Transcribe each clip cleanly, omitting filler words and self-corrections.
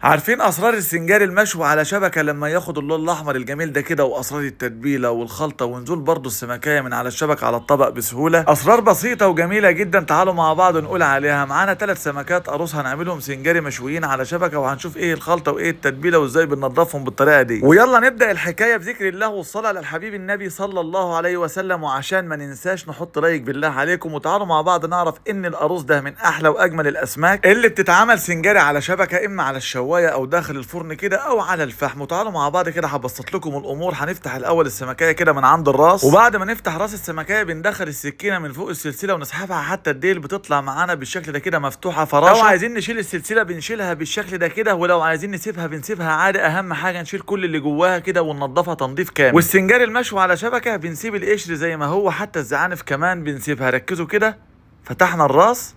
عارفين اسرار السنجاري المشوي على شبكه لما ياخد اللون الاحمر الجميل ده كده، واسرار التتبيله والخلطه ونزول برضو السمكيه من على الشبكه على الطبق بسهوله؟ اسرار بسيطه وجميله جدا، تعالوا مع بعض نقول عليها. معانا 3 سمكات قاروص هنعملهم سنجاري مشويين على شبكه، وهنشوف ايه الخلطه وايه التتبيله وازاي بننضفهم بالطريقه دي. ويلا نبدا الحكايه بذكر الله والصلاه على الحبيب النبي صلى الله عليه وسلم. وعشان ما ننساش نحط لايك بالله عليكم، وتعالوا مع بعض نعرف ان القاروص ده من احلى واجمل الاسماك اللي بتتعمل سنجاري على شبكه، اما على الشوايه او داخل الفرن كده او على الفحم. وتعالوا مع بعض كده هبسط لكم الامور. هنفتح الاول السمكيه كده من عند الراس، وبعد ما نفتح راس السمكيه بندخل السكينه من فوق السلسله ونسحبها حتى الديل بتطلع معانا بالشكل ده كده مفتوحه فراشه. لو عايزين نشيل السلسله بنشيلها بالشكل ده كده، ولو عايزين نسيبها بنسيبها عادي. اهم حاجه نشيل كل اللي جواها كده وننضفها تنظيف كامل. والسنجاري المشوي على شبكه بنسيب القشر زي ما هو، حتى الزعانف كمان بنسيبها. ركزوا كده، فتحنا الراس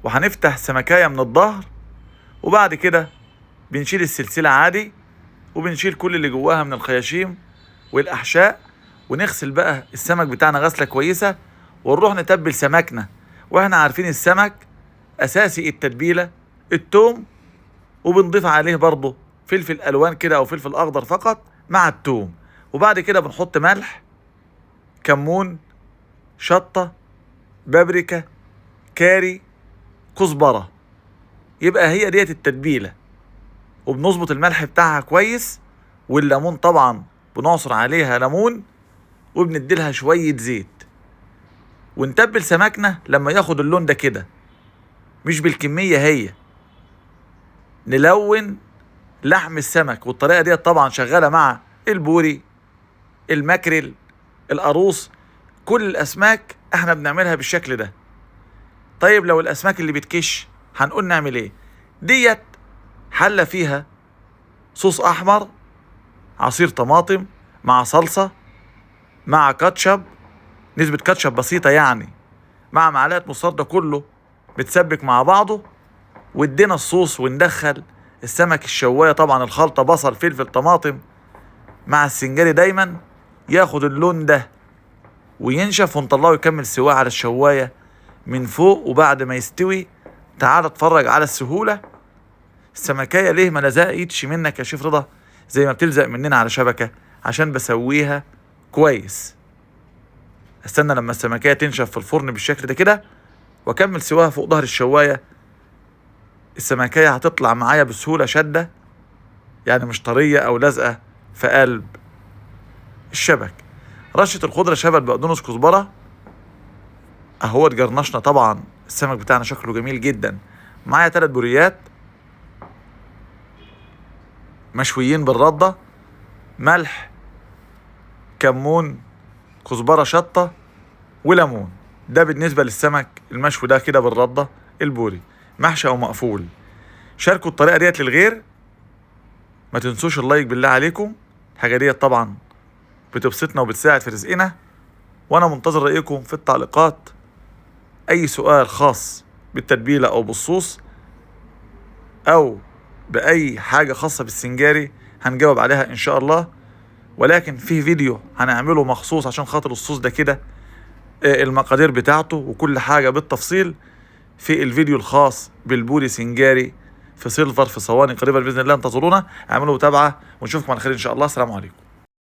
وهنفتح سمكايه من الظهر، وبعد كده بنشيل السلسلة عادي، وبنشيل كل اللي جواها من الخياشيم والأحشاء، ونغسل بقى السمك بتاعنا غسلة كويسة، ونروح نتبل سمكنا. واحنا عارفين السمك أساسي التتبيلة التوم، وبنضيف عليه برضه فلفل ألوان كده أو فلفل أخضر فقط مع التوم. وبعد كده بنحط ملح، كمون، شطة، بابريكا، كاري، كزبرة. يبقى هي ديت التتبيلة. وبنظبط الملح بتاعها كويس، والليمون طبعا بنعصر عليها ليمون، وبنديلها شوية زيت، ونتبل سمكنا لما ياخد اللون ده كده، مش بالكمية هي. نلون لحم السمك، والطريقة دي طبعا شغالة مع البوري، الماكريل، القاروص، كل الأسماك احنا بنعملها بالشكل ده. طيب لو الأسماك اللي بتكش هنقول نعمل ايه؟ ديت حلة فيها صوص احمر، عصير طماطم، مع صلصة، مع كاتشب، نسبة كاتشب بسيطة يعني، مع معلقة مستردة، كله متسبك مع بعضه. وادينا الصوص وندخل السمك الشواية، طبعا الخلطة بصل فلفل طماطم مع السنجاري دايما ياخد اللون ده وينشف، ونطلعه يكمل سواه على الشواية من فوق. وبعد ما يستوي تعال اتفرج على السهولة. السمكية ليه ما لزقتش منك يا شيف رضا زي ما بتلزق مننا على شبكة؟ عشان بسويها كويس. استنى لما السمكية تنشف في الفرن بالشكل ده كده، واكمل سواها فوق ظهر الشواية. السمكية هتطلع معايا بسهولة شدة، يعني مش طرية او لازقة في قلب الشبك. رشة الخضرة شبت، بقدونس، كزبرة. اهو جرنشنا طبعا السمك بتاعنا شكله جميل جدا. معايا 3 بوريات مشويين بالردة، ملح، كمون، كزبرة، شطة، وليمون. ده بالنسبة للسمك المشوي ده كده بالردة البوري، محشي او مقفول. شاركوا الطريقة ديت للغير، ما تنسوش اللايك بالله عليكم. الحاجة ديت طبعا بتبسطنا وبتساعد في رزقنا. وانا منتظر رأيكم في التعليقات. اي سؤال خاص بالتتبيلة او بالصوص او باي حاجة خاصة بالسنجاري هنجاوب عليها ان شاء الله. ولكن في فيديو هنعمله مخصوص عشان خاطر الصوص ده كده، المقادير بتاعته وكل حاجة بالتفصيل، في الفيديو الخاص بالبوري سنجاري في سيلفر في صواني قريبا بإذن الله. انتظرونا، اعملوا متابعة، ونشوفكم على خير ان شاء الله. السلام عليكم.